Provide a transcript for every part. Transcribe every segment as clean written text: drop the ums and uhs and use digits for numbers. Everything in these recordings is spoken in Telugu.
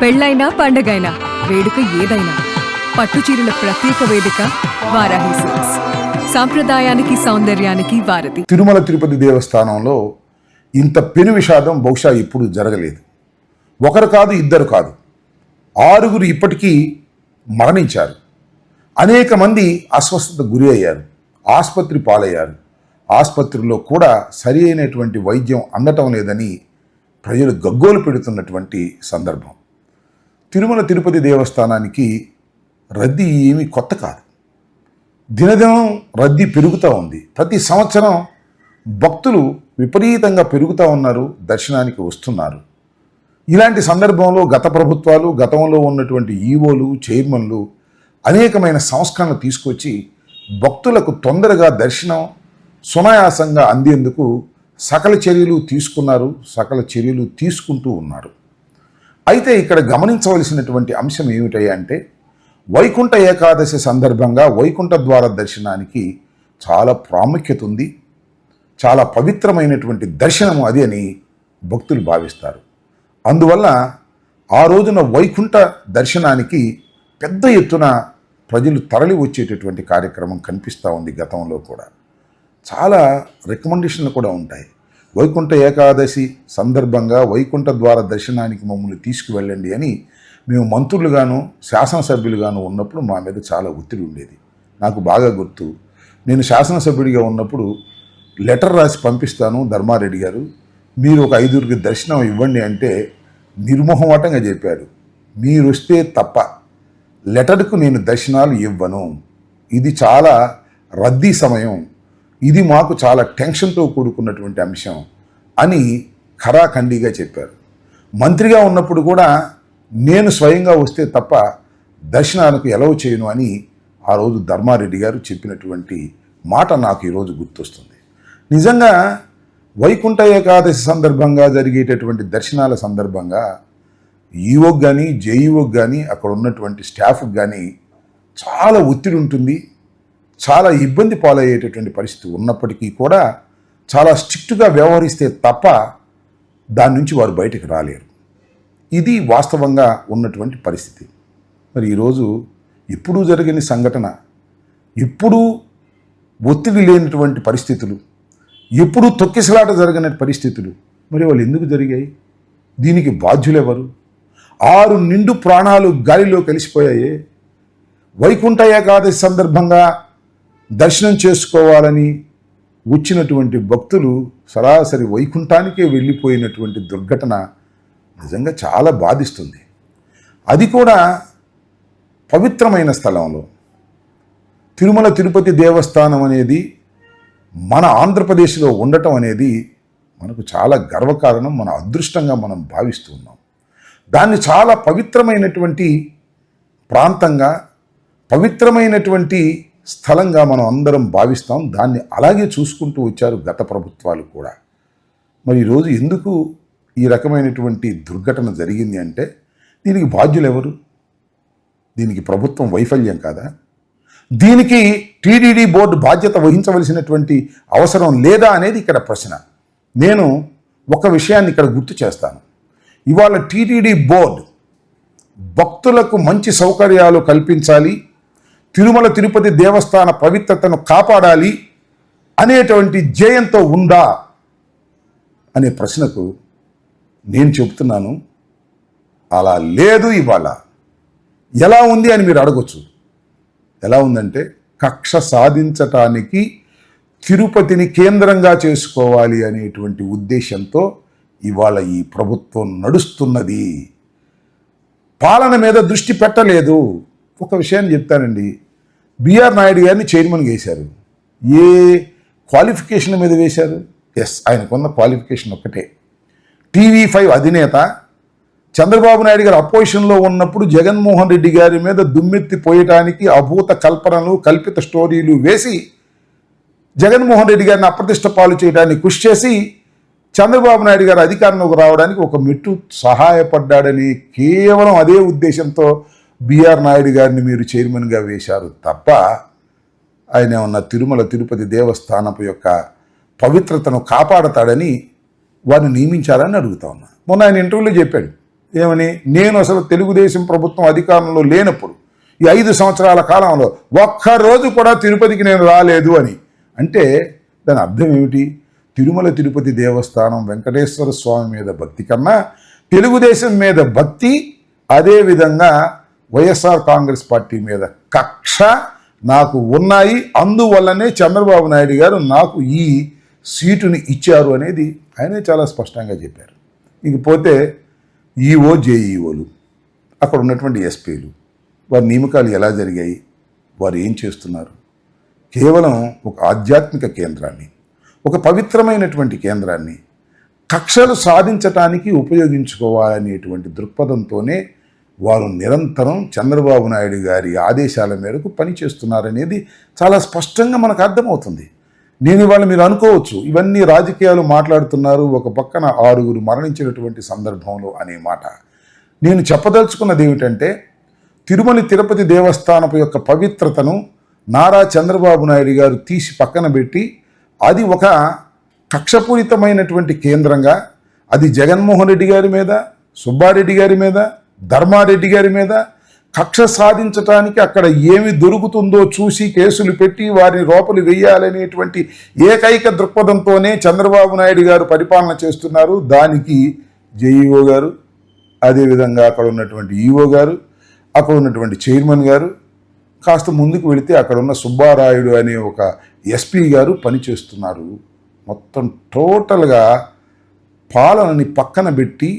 పెళ్ళైనా పండగైనా వేడుక ఏదైనా పట్టుచీరల ప్రత్యేక వేదిక వారాహి సిల్క్స్. సాంప్రదాయానికి సౌందర్యానికి వారధి. తిరుమల తిరుపతి దేవస్థానంలో ఇంత పెను విషాదం బహుశా ఇప్పుడు జరగలేదు. ఒకరు కాదు, ఇద్దరు కాదు, 6 ఇప్పటికీ మరణించారు. అనేక మంది అస్వస్థత గురి అయ్యారు, ఆసుపత్రి పాలయ్యారు. ఆసుపత్రిలో కూడా సరి అయినటువంటి వైద్యం అందటం లేదని ప్రజలు గగ్గోలు పెడుతున్నటువంటి సందర్భం. తిరుమల తిరుపతి దేవస్థానానికి రద్దీ ఏమీ కొత్త కాదు. దినదినం రద్దీ పెరుగుతూ ఉంది. ప్రతి సంవత్సరం భక్తులు విపరీతంగా పెరుగుతూ ఉన్నారు, దర్శనానికి వస్తున్నారు. ఇలాంటి సందర్భంలో గత ప్రభుత్వాలు, గతంలో ఉన్నటువంటి ఈవోలు, చైర్మన్లు అనేకమైన సంస్కరణలు తీసుకొచ్చి భక్తులకు తొందరగా దర్శనం సునాయాసంగా అందేందుకు సకల చర్యలు తీసుకున్నారు, సకల చర్యలు తీసుకుంటూ ఉన్నారు. అయితే ఇక్కడ గమనించవలసినటువంటి అంశం ఏమిటయ్యా అంటే, వైకుంఠ ఏకాదశి సందర్భంగా వైకుంఠ ద్వార దర్శనానికి చాలా ప్రాముఖ్యత ఉంది. చాలా పవిత్రమైనటువంటి దర్శనము అది అని భక్తులు భావిస్తారు. అందువల్ల ఆ రోజున వైకుంఠ దర్శనానికి పెద్ద ఎత్తున ప్రజలు తరలి వచ్చేటటువంటి కార్యక్రమం కనిపిస్తూ ఉంది. గతంలో కూడా చాలా రికమెండేషన్లు కూడా ఉంటాయి. వైకుంఠ ఏకాదశి సందర్భంగా వైకుంఠ ద్వార దర్శనానికి మమ్మల్ని తీసుకువెళ్ళండి అని మేము మంత్రులుగాను శాసనసభ్యులుగాను ఉన్నప్పుడు మా మీద చాలా ఒత్తిడి ఉండేది. నాకు బాగా గుర్తు, నేను శాసనసభ్యుడిగా ఉన్నప్పుడు లెటర్ రాసి పంపిస్తాను ధర్మారెడ్డి గారు, మీరు ఒక 5 దర్శనం ఇవ్వండి అంటే నిర్మోహమాటంగా చెప్పాడు, మీరు వస్తే తప్ప లెటర్కు నేను దర్శనాలు ఇవ్వను, ఇది చాలా రద్దీ సమయం, ఇది మాకు చాలా టెన్షన్తో కూడుకున్నటువంటి అంశం అని ఖరాఖండిగా చెప్పారు. మంత్రిగా ఉన్నప్పుడు కూడా నేను స్వయంగా వస్తే తప్ప దర్శనాలకు ఎలవ్ చేయను అని ఆ రోజు ధర్మారెడ్డి గారు చెప్పినటువంటి మాట నాకు ఈరోజు గుర్తొస్తుంది. నిజంగా వైకుంఠ ఏకాదశి సందర్భంగా జరిగేటటువంటి దర్శనాల సందర్భంగా ఈవోకి కానీ జేఈఓకి కానీ అక్కడ ఉన్నటువంటి స్టాఫ్కి కానీ చాలా ఒత్తిడి ఉంటుంది, చాలా ఇబ్బంది పాలయ్యేటటువంటి పరిస్థితి ఉన్నప్పటికీ కూడా చాలా స్ట్రిక్ట్గా వ్యవహరిస్తే తప్ప దాని నుంచి వారు బయటకు రాలేరు. ఇది వాస్తవంగా ఉన్నటువంటి పరిస్థితి. మరి ఈరోజు ఎప్పుడూ జరగని సంఘటన, ఎప్పుడూ ఒత్తిడి లేనటువంటి పరిస్థితులు, ఎప్పుడూ తొక్కిసలాట జరగని పరిస్థితులు, మరి వాళ్ళు ఎందుకు జరిగాయి? దీనికి బాధ్యులెవరు? 6 నిండు ప్రాణాలు గాలిలో కలిసిపోయాయే. వైకుంఠ ఏకాదశి సందర్భంగా దర్శనం చేసుకోవాలని వచ్చినటువంటి భక్తులు సరాసరి వైకుంఠానికే వెళ్ళిపోయినటువంటి దుర్ఘటన నిజంగా చాలా బాధిస్తుంది. అది కూడా పవిత్రమైన స్థలంలో. తిరుమల తిరుపతి దేవస్థానం అనేది మన ఆంధ్రప్రదేశ్లో ఉండటం అనేది మనకు చాలా గర్వకారణం, మన అదృష్టంగా మనం భావిస్తూ ఉన్నాం. దాన్ని చాలా పవిత్రమైనటువంటి ప్రాంతంగా, పవిత్రమైనటువంటి స్థలంగా మనం అందరం భావిస్తాం. దాన్ని అలాగే చూసుకుంటూ వచ్చారు గత ప్రభుత్వాలు కూడా. మరి ఈరోజు ఎందుకు ఈ రకమైనటువంటి దుర్ఘటన జరిగింది అంటే దీనికి బాధ్యులు ఎవరు? దీనికి ప్రభుత్వం వైఫల్యం కాదా? దీనికి టీటీడీ బోర్డు బాధ్యత వహించవలసినటువంటి అవసరం లేదా అనేది ఇక్కడ ప్రశ్న. నేను ఒక విషయాన్ని ఇక్కడ గుర్తు చేస్తాను. ఇవాళ టీటీడీ బోర్డు భక్తులకు మంచి సౌకర్యాలు కల్పించాలి, తిరుమల తిరుపతి దేవస్థాన పవిత్రతను కాపాడాలి అనేటువంటి ధ్యేయంతో ఉందా అనే ప్రశ్నకు నేను చెబుతున్నాను, అలా లేదు. ఇవాళ ఎలా ఉంది అని మీరు అడగొచ్చు. ఎలా ఉందంటే, కక్ష సాధించటానికి తిరుపతిని కేంద్రంగా చేసుకోవాలి అనేటువంటి ఉద్దేశంతో ఇవాళ ఈ ప్రభుత్వం నడుస్తున్నది. పాలన మీద దృష్టి పెట్టలేదు. ఒక విషయాన్ని చెప్తానండి, బిఆర్ నాయుడు గారిని చైర్మన్గా వేశారు. ఏ క్వాలిఫికేషన్ మీద వేశారు? ఆయనకున్న క్వాలిఫికేషన్ ఒక్కటే. TV5 అధినేత చంద్రబాబు నాయుడు గారు అపోజిషన్లో ఉన్నప్పుడు జగన్మోహన్ రెడ్డి గారి మీద దుమ్మెత్తి పోయటానికి అభూత కల్పనలు, కల్పిత స్టోరీలు వేసి జగన్మోహన్ రెడ్డి గారిని అప్రతిష్ట పాలు చేయడానికి కృషి చేసి చంద్రబాబు నాయుడు గారు అధికారంలోకి రావడానికి ఒక మెట్టు సహాయపడ్డాడని కేవలం అదే ఉద్దేశంతో బిఆర్ నాయుడు గారిని మీరు చైర్మన్గా వేశారు తప్ప ఆయన ఉన్న తిరుమల తిరుపతి దేవస్థానపు యొక్క పవిత్రతను కాపాడతాడని వారిని నియమించారని అడుగుతా ఉన్నా. మొన్న ఆయన ఇంటర్వ్యూలో చెప్పాడు, ఏమని, నేను అసలు తెలుగుదేశం ప్రభుత్వం అధికారంలో లేనప్పుడు ఈ 5 సంవత్సరాల కాలంలో ఒక్కరోజు కూడా తిరుపతికి నేను రాలేదు అని. అంటే దాని అర్థం ఏమిటి? తిరుమల తిరుపతి దేవస్థానం వెంకటేశ్వర స్వామి మీద భక్తి కన్నా తెలుగుదేశం మీద భక్తి, అదేవిధంగా వైఎస్ఆర్ కాంగ్రెస్ పార్టీ మీద కక్ష నాకు ఉన్నాయి. అందువల్లనే చంద్రబాబు నాయుడు గారు నాకు ఈ సీటుని ఇచ్చారు అనేది ఆయనే చాలా స్పష్టంగా చెప్పారు. ఇకపోతే ఈఓ, జేఈఓలు, అక్కడ ఉన్నటువంటి ఎస్పీలు, వారి నియామకాలు ఎలా జరిగాయి, వారు ఏం చేస్తున్నారు? కేవలం ఒక ఆధ్యాత్మిక కేంద్రాన్ని, ఒక పవిత్రమైనటువంటి కేంద్రాన్ని కక్షలు సాధించటానికి ఉపయోగించుకోవాలనేటువంటి దృక్పథంతోనే వారు నిరంతరం చంద్రబాబు నాయుడు గారి ఆదేశాల మేరకు పనిచేస్తున్నారనేది చాలా స్పష్టంగా మనకు అర్థమవుతుంది. నేను ఇవాళ మీరు అనుకోవచ్చు ఇవన్నీ రాజకీయాలు మాట్లాడుతున్నారు, ఒక పక్కన 6 మరణించినటువంటి సందర్భంలో అనే మాట. నేను చెప్పదలుచుకున్నది ఏమిటంటే, తిరుమల తిరుపతి దేవస్థానపు యొక్క పవిత్రతను నారా చంద్రబాబు నాయుడు గారు తీసి పక్కన పెట్టి అది ఒక కక్షపూరితమైనటువంటి కేంద్రంగా, అది జగన్మోహన్ రెడ్డి గారి మీద, సుబ్బారెడ్డి గారి మీద, ధర్మారెడ్డి గారి మీద కక్ష సాధించటానికి అక్కడ ఏమి దొరుకుతుందో చూసి కేసులు పెట్టి వారిని లోపలి వెయ్యాలనేటువంటి ఏకైక దృక్పథంతోనే చంద్రబాబు నాయుడు గారు పరిపాలన చేస్తున్నారు. దానికి జేఈఓ గారు, అదేవిధంగా అక్కడ ఉన్నటువంటి ఈఓ గారు, అక్కడ ఉన్నటువంటి చైర్మన్ గారు, కాస్త ముందుకు వెళితే అక్కడ ఉన్న సుబ్బారాయుడు అనే ఒక ఎస్పీ గారు పనిచేస్తున్నారు. మొత్తం టోటల్గా పాలనని పక్కన పెట్టి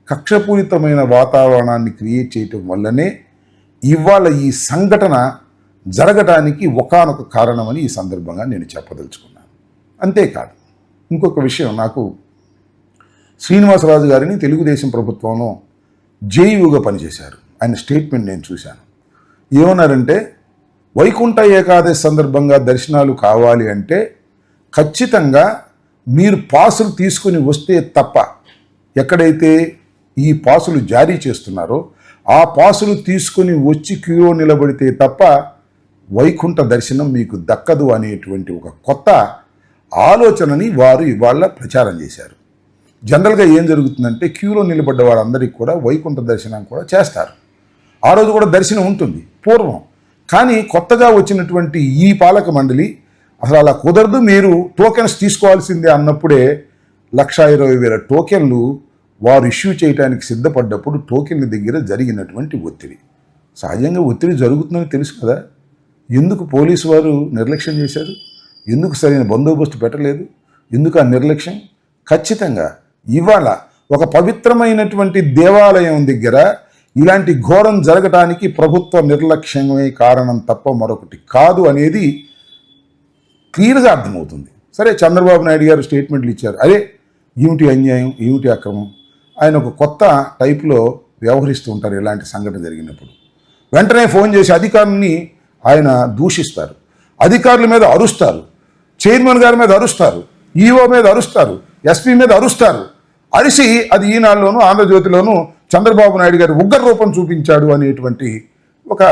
కక్షపూరితమైన వాతావరణాన్ని క్రియేట్ చేయటం వల్లనే ఇవాళ ఈ సంఘటన జరగటానికి ఒకానొక కారణమని ఈ సందర్భంగా నేను చెప్పదలుచుకున్నాను. అంతేకాదు, ఇంకొక విషయం, నాకు శ్రీనివాసరాజు గారిని తెలుగుదేశం ప్రభుత్వంలో జేఈఓగా పనిచేశారు. ఆయన స్టేట్మెంట్ నేను చూశాను. ఏమన్నారంటే, వైకుంఠ ఏకాదశి సందర్భంగా దర్శనాలు కావాలి అంటే ఖచ్చితంగా మీరు పాసులు తీసుకుని వస్తే తప్ప, ఎక్కడైతే ఈ పాసులు జారీ చేస్తున్నారో ఆ పాసులు తీసుకుని వచ్చి క్యూలో నిలబడితే తప్ప వైకుంఠ దర్శనం మీకు దక్కదు అనేటువంటి ఒక కొత్త ఆలోచనని వారు ఇవాళ ప్రచారం చేశారు. జనరల్గా ఏం జరుగుతుందంటే, క్యూలో నిలబడ్డ వారందరికీ కూడా వైకుంఠ దర్శనం కూడా చేస్తారు. ఆ రోజు కూడా దర్శనం ఉంటుంది పూర్వం. కానీ కొత్తగా వచ్చినటువంటి ఈ పాలక మండలి అసలు అలా కుదరదు, మీరు టోకెన్స్ తీసుకోవాల్సిందే అన్నప్పుడే 1,20,000 టోకెన్లు వారు ఇష్యూ చేయడానికి సిద్ధపడ్డప్పుడు టోకెన్ల దగ్గర జరిగినటువంటి ఒత్తిడి. సహజంగా ఒత్తిడి జరుగుతుందని తెలుసు కదా, ఎందుకు పోలీసు వారు నిర్లక్ష్యం చేశారు? ఎందుకు సరైన బందోబస్తు పెట్టలేదు? ఎందుకు ఆ నిర్లక్ష్యం? ఖచ్చితంగా ఇవాళ ఒక పవిత్రమైనటువంటి దేవాలయం దగ్గర ఇలాంటి ఘోరం జరగటానికి ప్రభుత్వ నిర్లక్ష్యమే కారణం తప్ప మరొకటి కాదు అనేది క్లియర్గా అర్థమవుతుంది. సరే, చంద్రబాబు నాయుడు గారు స్టేట్మెంట్లు ఇచ్చారు. అదే ఏమిటి అన్యాయం, ఏమిటి అక్రమం? ఆయన ఒక కొత్త టైప్లో వ్యవహరిస్తూ ఉంటారు. ఇలాంటి సంఘటన జరిగినప్పుడు వెంటనే ఫోన్ చేసి అధికారుల్ని ఆయన దూషిస్తారు, అధికారుల మీద అరుస్తారు, చైర్మన్ గారి మీద అరుస్తారు, ఈఓ మీద అరుస్తారు, ఎస్పీ మీద అరుస్తారు. అరిసి అది ఈనాడులోనూ ఆంధ్రజ్యోతిలోనూ చంద్రబాబు నాయుడు గారి ఉగ్ర రూపం చూపించాడు అనేటువంటి ఒక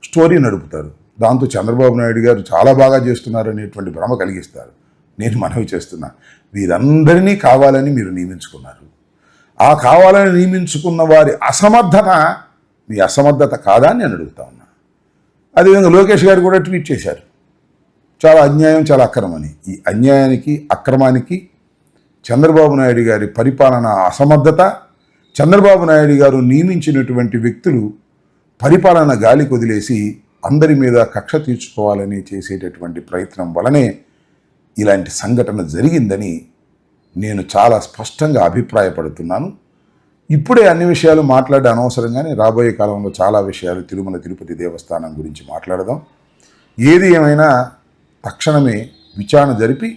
స్టోరీ నడుపుతారు. దాంతో చంద్రబాబు నాయుడు గారు చాలా బాగా చేస్తున్నారు అనేటువంటి భ్రమ కలిగిస్తారు. నేను మనవి చేస్తున్నా, వీరందరినీ కావాలని మీరు నియమించుకున్నారు. ఆ కావాలని నియమించుకున్న వారి అసమర్థత మీ అసమర్థత కాదా అని నేను అడుగుతా ఉన్నా. అదేవిధంగా లోకేష్ గారు కూడా ట్వీట్ చేశారు, చాలా అన్యాయం, చాలా అక్రమని. ఈ అన్యాయానికి, అక్రమానికి చంద్రబాబు నాయుడు గారి పరిపాలన అసమర్థత, చంద్రబాబు నాయుడు గారు నియమించినటువంటి వ్యక్తులు పరిపాలన గాలికి వదిలేసి అందరి మీద కక్ష తీర్చుకోవాలని చేసేటటువంటి ప్రయత్నం వలనే ఇలాంటి సంఘటన జరిగిందని నేను చాలా స్పష్టంగా అభిప్రాయపడుతున్నాను. ఇప్పుడే అన్ని విషయాలు మాట్లాడే అనవసరంగానే రాబోయే కాలంలో చాలా విషయాలు తిరుమల తిరుపతి దేవస్థానం గురించి మాట్లాడదాం. ఏది ఏమైనా తక్షణమే విచారణ జరిపి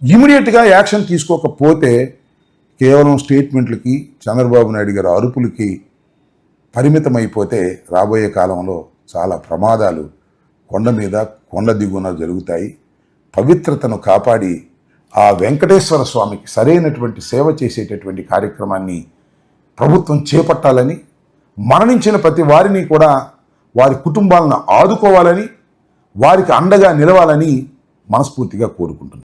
ఇమీడియట్గా యాక్షన్ తీసుకోకపోతే కేవలం స్టేట్మెంట్లకి, చంద్రబాబు నాయుడు గారి అరుపులకి పరిమితమైపోతే రాబోయే కాలంలో చాలా ప్రమాదాలు కొండ మీద కొండ దిగువన జరుగుతాయి. పవిత్రతను కాపాడి ఆ వెంకటేశ్వర స్వామికి సరైనటువంటి సేవ చేసేటటువంటి కార్యక్రమాన్ని ప్రభుత్వం చేపట్టాలని, మరణించిన ప్రతి వారిని కూడా వారి కుటుంబాలను ఆదుకోవాలని, వారికి అండగా నిలవాలని మనస్ఫూర్తిగా కోరుకుంటున్నాను.